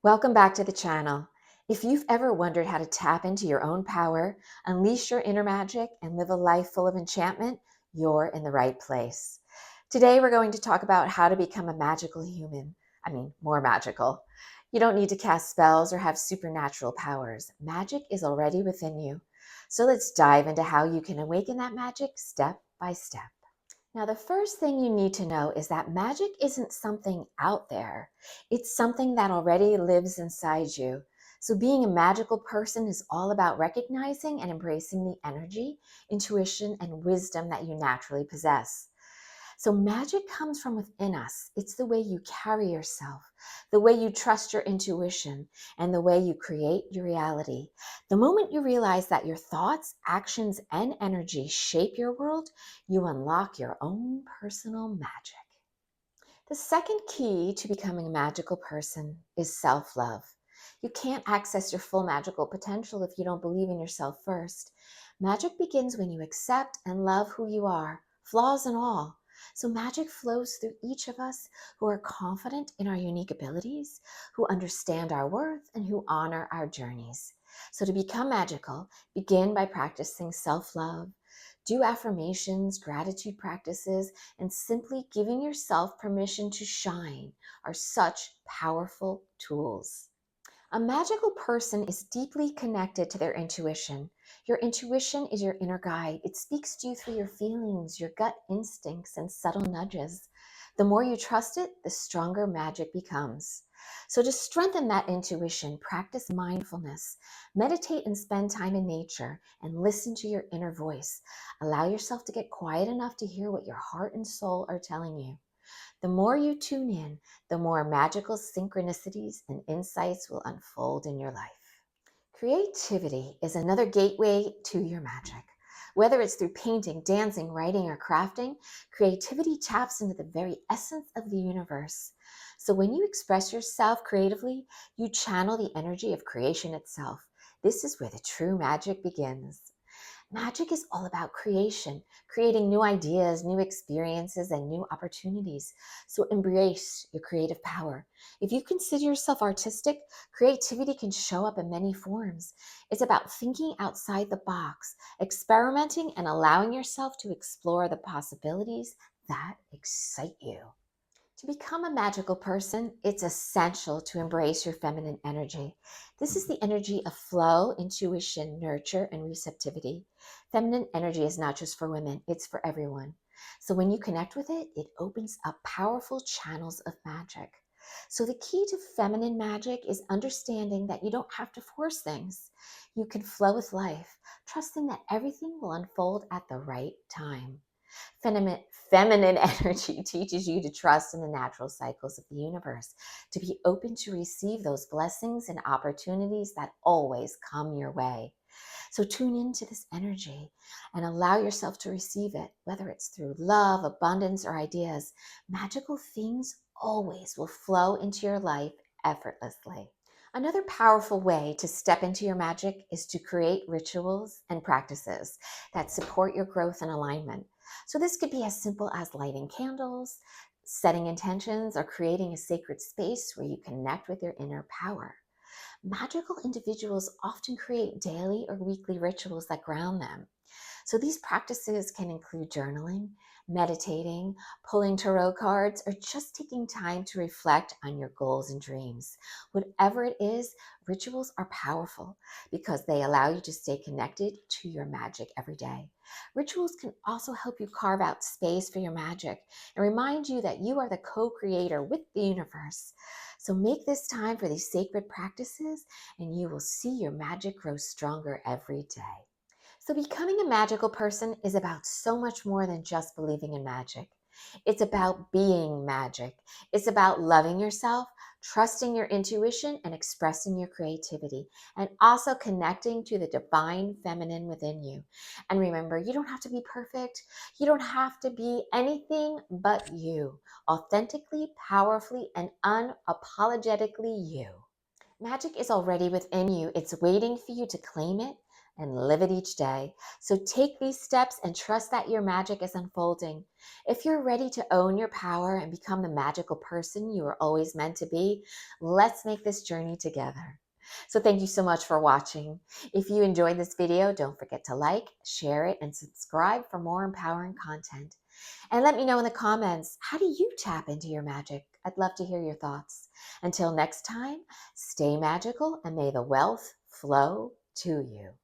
Welcome back to the channel. If you've ever wondered how to tap into your own power, unleash your inner magic, and live a life full of enchantment, you're in the right place. Today, we're going to talk about how to become a magical human. More magical. You don't need to cast spells or have supernatural powers. Magic is already within you. So let's dive into how you can awaken that magic step by step. Now, the first thing you need to know is that magic isn't something out there. It's something that already lives inside you. So being a magical person is all about recognizing and embracing the energy, intuition, and wisdom that you naturally possess. So magic comes from within us. It's the way you carry yourself, the way you trust your intuition, and the way you create your reality. The moment you realize that your thoughts, actions, and energy shape your world, you unlock your own personal magic. The second key to becoming a magical person is self-love. You can't access your full magical potential if you don't believe in yourself first. Magic begins when you accept and love who you are, flaws and all. So magic flows through each of us who are confident in our unique abilities, who understand our worth, and who honor our journeys. So to become magical, begin by practicing self-love. Do affirmations, gratitude practices, and simply giving yourself permission to shine are such powerful tools. A magical person is deeply connected to their intuition. Your intuition is your inner guide. It speaks to you through your feelings, your gut instincts, and subtle nudges. The more you trust it, the stronger magic becomes. So to strengthen that intuition, practice mindfulness. Meditate and spend time in nature and listen to your inner voice. Allow yourself to get quiet enough to hear what your heart and soul are telling you. The more you tune in, the more magical synchronicities and insights will unfold in your life. Creativity is another gateway to your magic. Whether it's through painting, dancing, writing, or crafting, creativity taps into the very essence of the universe. So when you express yourself creatively, you channel the energy of creation itself. This is where the true magic begins. Magic is all about creation, creating new ideas, new experiences, and new opportunities. So embrace your creative power. If you consider yourself artistic, creativity can show up in many forms. It's about thinking outside the box, experimenting, and allowing yourself to explore the possibilities that excite you. To become a magical person, it's essential to embrace your feminine energy. This is the energy of flow, intuition, nurture, and receptivity. Feminine energy is not just for women, it's for everyone. So when you connect with it, it opens up powerful channels of magic. So the key to feminine magic is understanding that you don't have to force things. You can flow with life, trusting that everything will unfold at the right time. Feminine energy teaches you to trust in the natural cycles of the universe, to be open to receive those blessings and opportunities that always come your way. So tune into this energy and allow yourself to receive it, whether it's through love, abundance, or ideas. Magical things always will flow into your life effortlessly. Another powerful way to step into your magic is to create rituals and practices that support your growth and alignment. So this could be as simple as lighting candles, setting intentions, or creating a sacred space where you connect with your inner power. Magical individuals often create daily or weekly rituals that ground them. So these practices can include journaling, meditating, pulling tarot cards, or just taking time to reflect on your goals and dreams. Whatever it is, rituals are powerful because they allow you to stay connected to your magic every day. Rituals can also help you carve out space for your magic and remind you that you are the co-creator with the universe. So make this time for these sacred practices and you will see your magic grow stronger every day. So becoming a magical person is about so much more than just believing in magic. It's about being magic. It's about loving yourself, trusting your intuition, and expressing your creativity, and also connecting to the divine feminine within you. And remember, you don't have to be perfect. You don't have to be anything but you, authentically, powerfully, and unapologetically you. Magic is already within you. It's waiting for you to claim it, and live it each day. So take these steps and trust that your magic is unfolding. If you're ready to own your power and become the magical person you were always meant to be, let's make this journey together. So thank you so much for watching. If you enjoyed this video, don't forget to like, share it, and subscribe for more empowering content. And let me know in the comments, how do you tap into your magic? I'd love to hear your thoughts. Until next time, stay magical and may the wealth flow to you.